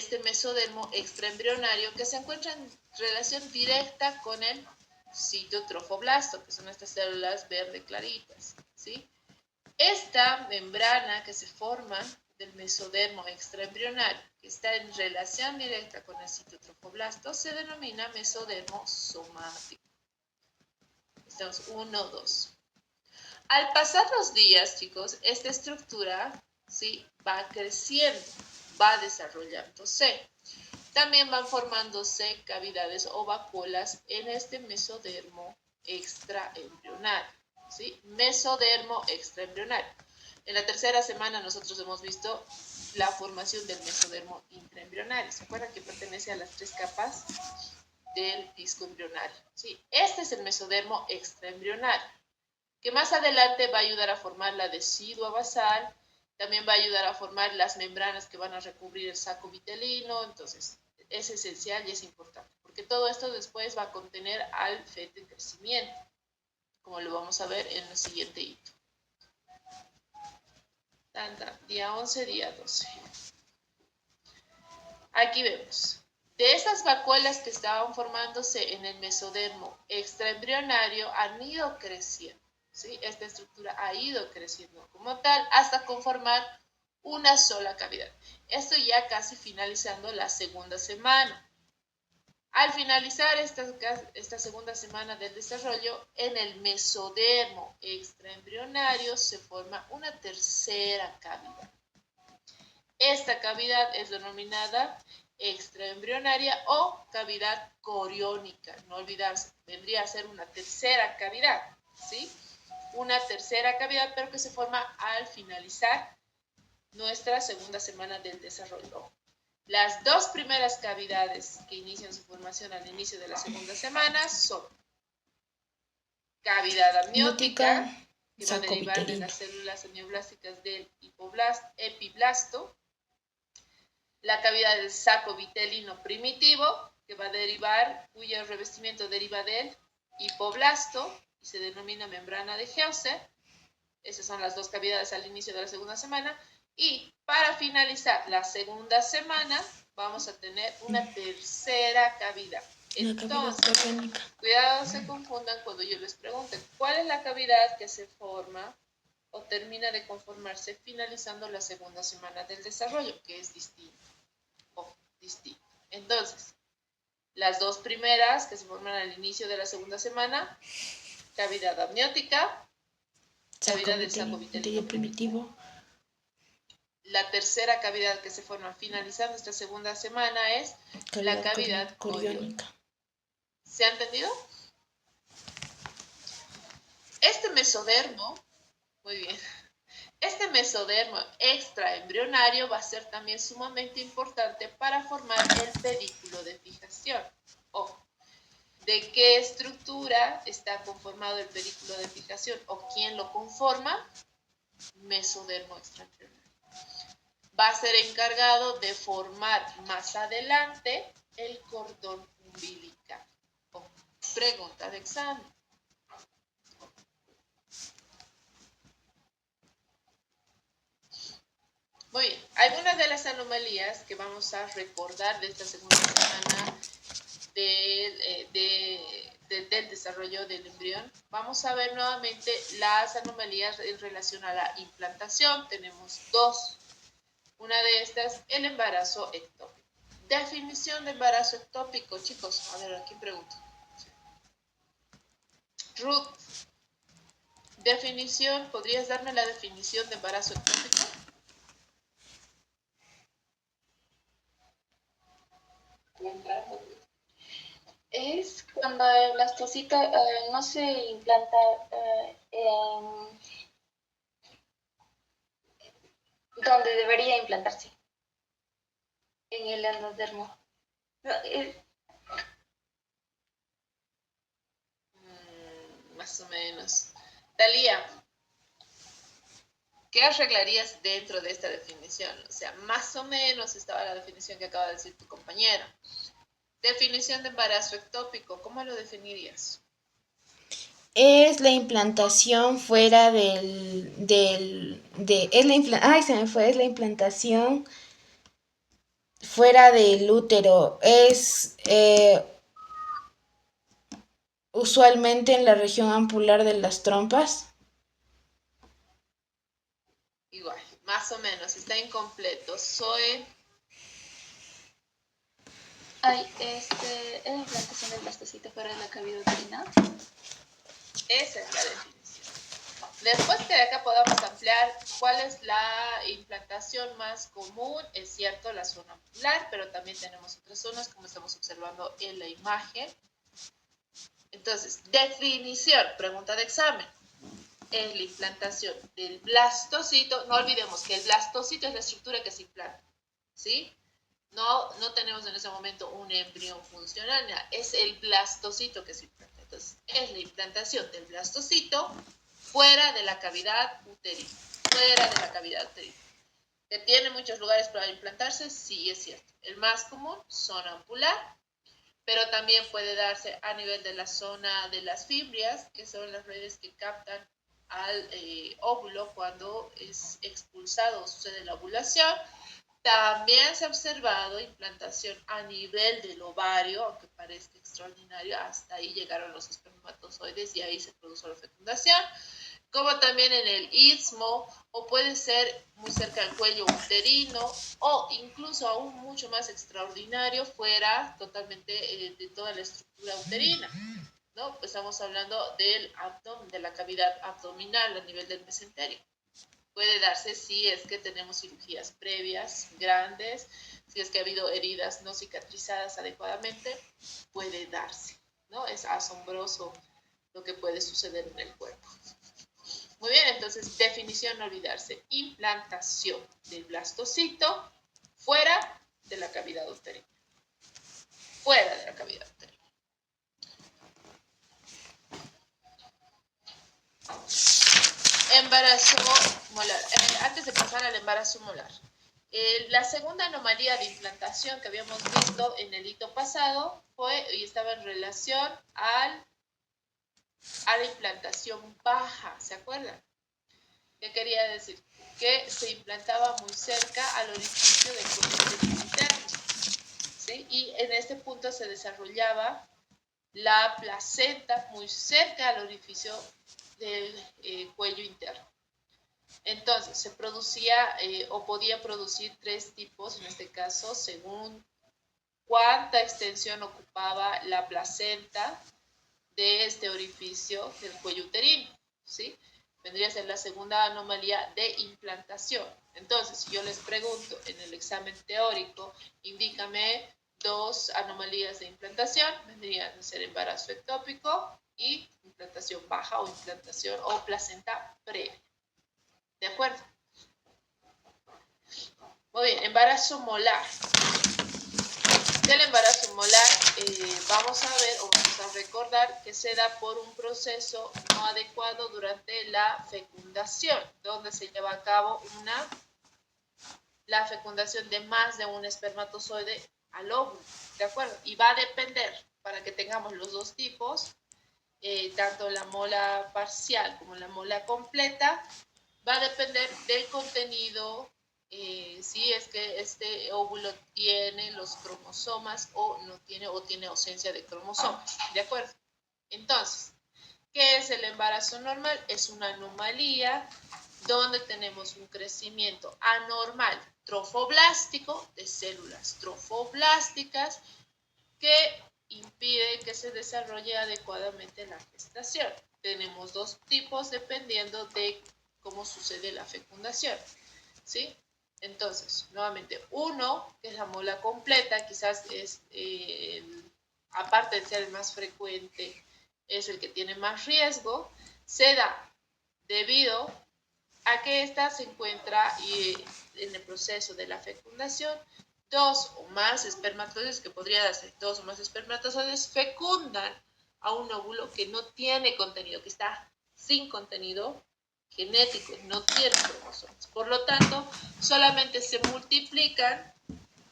este mesodermo extraembrionario que se encuentra en relación directa con el citotrofoblasto, que son estas células verde claritas, ¿sí? Esta membrana que se forma del mesodermo extraembrionario, que está en relación directa con el citotrofoblasto, se denomina mesodermo somático. Estamos 1, 2. Al pasar los días, chicos, esta estructura, ¿sí?, va creciendo, va desarrollándose. También van formándose cavidades o vacuolas en este mesodermo extraembrionario, ¿sí? Mesodermo extraembrionario. En la tercera semana nosotros hemos visto la formación del mesodermo intraembrionario. ¿Se acuerdan que pertenece a las 3 capas del disco embrionario? ¿Sí? Este es el mesodermo extraembrionario, que más adelante va a ayudar a formar la decidua basal, también va a ayudar a formar las membranas que van a recubrir el saco vitelino. Entonces es esencial y es importante, porque todo esto después va a contener al feto en crecimiento, como lo vamos a ver en el siguiente hito. Día 11, día 12. Aquí vemos. De esas vacuolas que estaban formándose en el mesodermo extraembrionario han ido creciendo, ¿sí? Esta estructura ha ido creciendo como tal hasta conformar una sola cavidad. Esto ya casi finalizando la segunda semana. Al finalizar esta segunda semana del desarrollo, en el mesodermo extraembrionario se forma una tercera cavidad. Esta cavidad es denominada extraembrionaria o cavidad coriónica. No olvidarse, vendría a ser una tercera cavidad, ¿sí? Una tercera cavidad, pero que se forma al finalizar nuestra segunda semana del desarrollo. Las dos primeras cavidades que inician su formación al inicio de la segunda semana son cavidad amniótica, que va a derivar de las células amioblásticas del epiblasto, la cavidad del saco vitelino primitivo, que va a derivar, cuyo revestimiento deriva del hipoblasto y se denomina membrana de Hauser. Esas son las dos cavidades al inicio de la segunda semana. Y para finalizar la segunda semana, vamos a tener una tercera cavidad. Entonces, cuidado, se confundan cuando yo les pregunte cuál es la cavidad que se forma o termina de conformarse finalizando la segunda semana del desarrollo, que es distinto. Entonces, las dos primeras que se forman al inicio de la segunda semana, cavidad amniótica, cavidad del saco vitelino primitivo. La tercera cavidad que se forma finalizando esta segunda semana es la cavidad coriónica. ¿Se ha entendido? Este mesodermo, muy bien, este mesodermo extraembrionario va a ser también sumamente importante para formar el pedículo de fijación. Ojo, ¿de qué estructura está conformado el pedículo de fijación o quién lo conforma? Mesodermo extraembrionario. Va a ser encargado de formar más adelante el cordón umbilical. Ojo, pregunta de examen. Muy bien, algunas de las anomalías que vamos a recordar de esta segunda semana del desarrollo del embrión. Vamos a ver nuevamente las anomalías en relación a la implantación. Tenemos dos. Una de estas, el embarazo ectópico. Definición de embarazo ectópico, chicos. A ver, aquí pregunto. Ruth, definición, ¿podrías darme la definición de embarazo ectópico? Es cuando el blastocito no se implanta donde debería implantarse, en el endodermo. Más o menos. Talía, ¿qué arreglarías dentro de esta definición? O sea, más o menos estaba la definición que acaba de decir tu compañera. Definición de embarazo ectópico, ¿cómo lo definirías? Es la implantación fuera es la implantación fuera del útero es usualmente en la región ampular de las trompas. Igual, más o menos, está incompleto. Soy Ay, es la implantación del blastocito fuera de la cavidad uterina. Esa es la definición. Después que de acá podamos ampliar cuál es la implantación más común, es cierto, la zona ampular, pero también tenemos otras zonas como estamos observando en la imagen. Entonces, definición, pregunta de examen. Es la implantación del blastocito. No olvidemos que el blastocito es la estructura que se implanta, ¿sí? No tenemos en ese momento un embrión funcional, es el blastocito que se implanta. Entonces, es la implantación del blastocito fuera de la cavidad uterina. Fuera de la cavidad uterina. ¿Que tiene muchos lugares para implantarse? Sí, es cierto. El más común, zona ampular, pero también puede darse a nivel de la zona de las fibrias, que son las redes que captan al óvulo cuando es expulsado o sucede la ovulación. También se ha observado implantación a nivel del ovario, aunque parezca extraordinario, hasta ahí llegaron los espermatozoides y ahí se produjo la fecundación, como también en el istmo, o puede ser muy cerca del cuello uterino, o incluso aún mucho más extraordinario, fuera totalmente de toda la estructura uterina, ¿no? Pues estamos hablando del abdomen, de la cavidad abdominal a nivel del mesenterio. Puede darse si es que tenemos cirugías previas grandes, si es que ha habido heridas no cicatrizadas adecuadamente, puede darse, ¿no? Es asombroso lo que puede suceder en el cuerpo. Muy bien, entonces definición, no olvidarse, implantación del blastocito fuera de la cavidad uterina. Fuera de la cavidad uterina. Embarazo molar. Antes de pasar al embarazo molar. La segunda anomalía de implantación que habíamos visto en el hito pasado fue y estaba en relación a la implantación baja, ¿se acuerdan? ¿Qué quería decir? Que se implantaba muy cerca al orificio del cuello interno, ¿sí? Y en este punto se desarrollaba la placenta muy cerca al orificio del cuello interno. Entonces, se producía o podía producir tres tipos, en este caso, según cuánta extensión ocupaba la placenta de este orificio del cuello uterino, ¿sí? Vendría a ser la segunda anomalía de implantación. Entonces, si yo les pregunto en el examen teórico, indícame dos anomalías de implantación, vendrían a ser embarazo ectópico y implantación baja o implantación o placenta previa. ¿De acuerdo? Muy bien, embarazo molar. Del embarazo molar vamos a ver o vamos a recordar que se da por un proceso no adecuado durante la fecundación, donde se lleva a cabo la fecundación de más de un espermatozoide al óvulo, ¿de acuerdo? Y va a depender, para que tengamos los dos tipos, tanto la mola parcial como la mola completa, va a depender del contenido, si es que este óvulo tiene los cromosomas o no tiene, o tiene ausencia de cromosomas, ¿de acuerdo? Entonces, ¿qué es el embarazo normal? Es una anomalía donde tenemos un crecimiento anormal trofoblástico de células trofoblásticas que impide que se desarrolle adecuadamente la gestación. Tenemos dos tipos dependiendo de cómo sucede la fecundación, ¿sí? Entonces, nuevamente, uno, que es la mola completa, quizás es, aparte de ser el más frecuente, es el que tiene más riesgo, se da debido a que ésta se encuentra en el proceso de la fecundación. Dos o más espermatozoides, que podría darse dos o más espermatozoides, fecundan a un óvulo que no tiene contenido, que está sin contenido genético, no tiene cromosomas. Por lo tanto, solamente se multiplican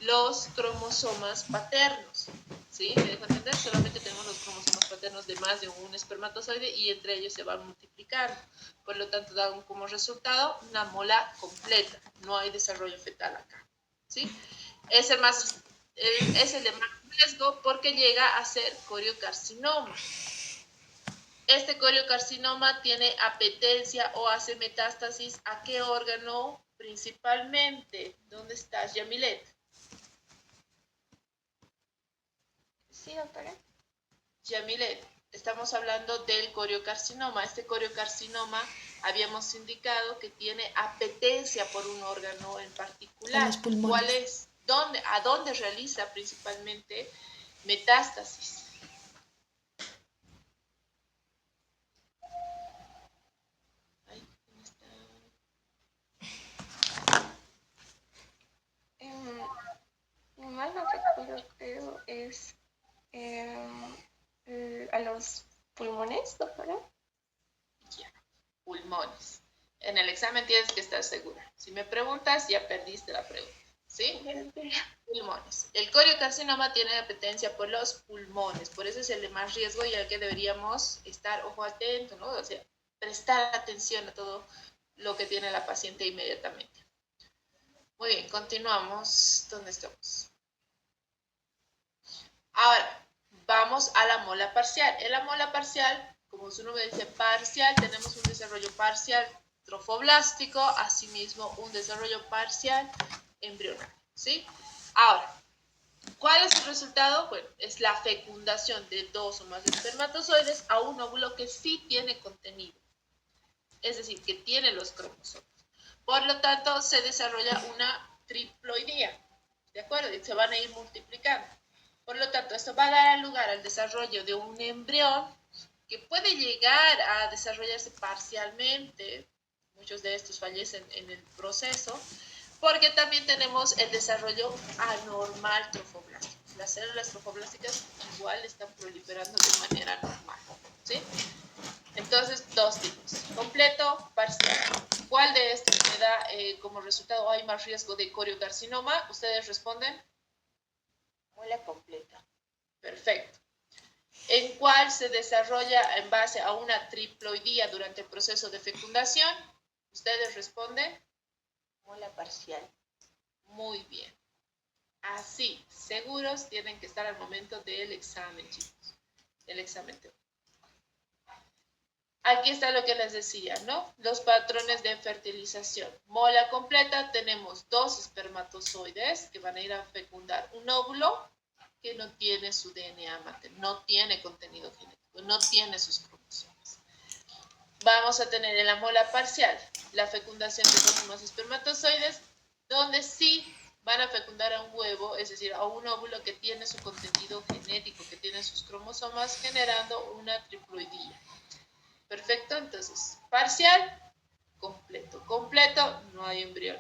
los cromosomas paternos. ¿Sí? ¿Me dejo entender? Solamente tenemos los cromosomas paternos de más de un espermatozoide y entre ellos se van multiplicando. Por lo tanto, dan como resultado una mola completa. No hay desarrollo fetal acá. ¿Sí? Es es el de más riesgo porque llega a ser coriocarcinoma. Este coriocarcinoma tiene apetencia o hace metástasis ¿a qué órgano? Principalmente. ¿Dónde estás, Yamilet? Sí, doctora. Yamilet, estamos hablando del coriocarcinoma. Este coriocarcinoma habíamos indicado que tiene apetencia por un órgano en particular. En los pulmones. ¿Cuál es? ¿A dónde realiza principalmente metástasis? Ay, ¿dónde está? Mal no recuerdo, creo, es a los pulmones, doctora. Ya, pulmones. En el examen tienes que estar segura. Si me preguntas, ya perdiste la pregunta. ¿Sí? Pulmones. El coriocarcinoma tiene apetencia por los pulmones, por eso es el de más riesgo y al que deberíamos estar ojo atento, ¿no? O sea, prestar atención a todo lo que tiene la paciente inmediatamente. Muy bien, continuamos. ¿Dónde estamos? Ahora, vamos a la mola parcial. En la mola parcial, como su nombre dice parcial, tenemos un desarrollo parcial trofoblástico, asimismo un desarrollo parcial embrionario, ¿sí? Ahora, ¿cuál es el resultado? Bueno, es la fecundación de 2 o más espermatozoides a un óvulo que sí tiene contenido, es decir, que tiene los cromosomas. Por lo tanto, se desarrolla una triploidía, ¿de acuerdo? Y se van a ir multiplicando. Por lo tanto, esto va a dar lugar al desarrollo de un embrión que puede llegar a desarrollarse parcialmente. Muchos de estos fallecen en el proceso, porque también tenemos el desarrollo anormal trofoblástico. Las células trofoblásticas igual están proliferando de manera normal, ¿sí? Entonces, dos tipos, completo, parcial. ¿Cuál de estos me da como resultado hay más riesgo de coriocarcinoma? Ustedes responden. Mola completa. Perfecto. ¿En cuál se desarrolla en base a una triploidía durante el proceso de fecundación? Ustedes responden. Mola parcial. Muy bien. Así, seguros tienen que estar al momento del examen, chicos. El examen teórico. Aquí está lo que les decía, ¿no? Los patrones de fertilización. Mola completa, tenemos 2 espermatozoides que van a ir a fecundar un óvulo que no tiene su DNA materno, no tiene contenido genético, no tiene sus cromosomas. Vamos a tener en la mola parcial la fecundación de 2 o más espermatozoides, donde sí van a fecundar a un huevo, es decir, a un óvulo que tiene su contenido genético, que tiene sus cromosomas, generando una triploidía. Perfecto, entonces, parcial, completo. Completo, no hay embrión.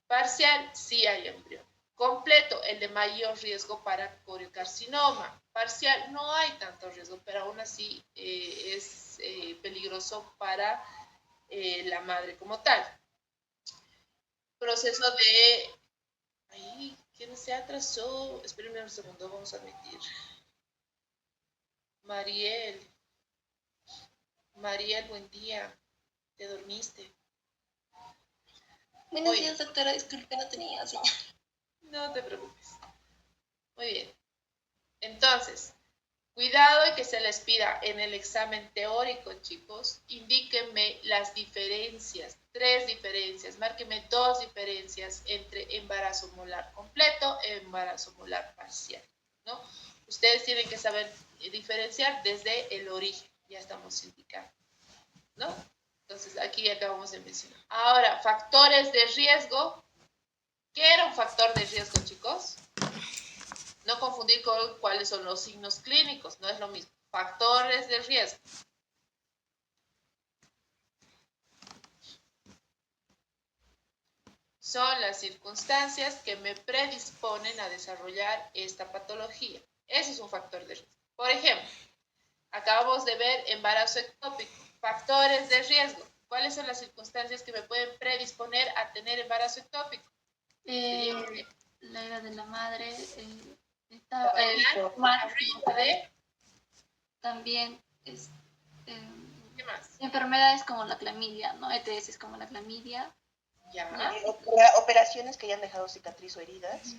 Parcial, sí hay embrión. Completo, el de mayor riesgo para coriocarcinoma. Parcial, no hay tanto riesgo, pero aún así es peligroso para la madre como tal. Proceso de... Ay, ¿quién se atrasó? Espérenme un segundo, vamos a admitir. Mariel, buen día. ¿Te dormiste? Buenos días, doctora. Disculpe, no tenía señal. No te preocupes. Muy bien. Entonces, cuidado y que se les pida en el examen teórico, chicos, indíquenme las diferencias, 3 diferencias, márquenme 2 diferencias entre embarazo molar completo e embarazo molar parcial, ¿no? Ustedes tienen que saber diferenciar desde el origen, ya estamos indicando, ¿no? Entonces, aquí acabamos de mencionar. Ahora, factores de riesgo. ¿Qué era un factor de riesgo, chicos? No confundir con cuáles son los signos clínicos, no es lo mismo. Factores de riesgo. Son las circunstancias que me predisponen a desarrollar esta patología. Ese es un factor de riesgo. Por ejemplo, acabamos de ver embarazo ectópico. Factores de riesgo. ¿Cuáles son las circunstancias que me pueden predisponer a tener embarazo ectópico? La edad de la madre, también ¿Qué más? enfermedades como la clamidia, ¿no? ETS como la clamidia. Ya. Operaciones que hayan dejado cicatriz o heridas.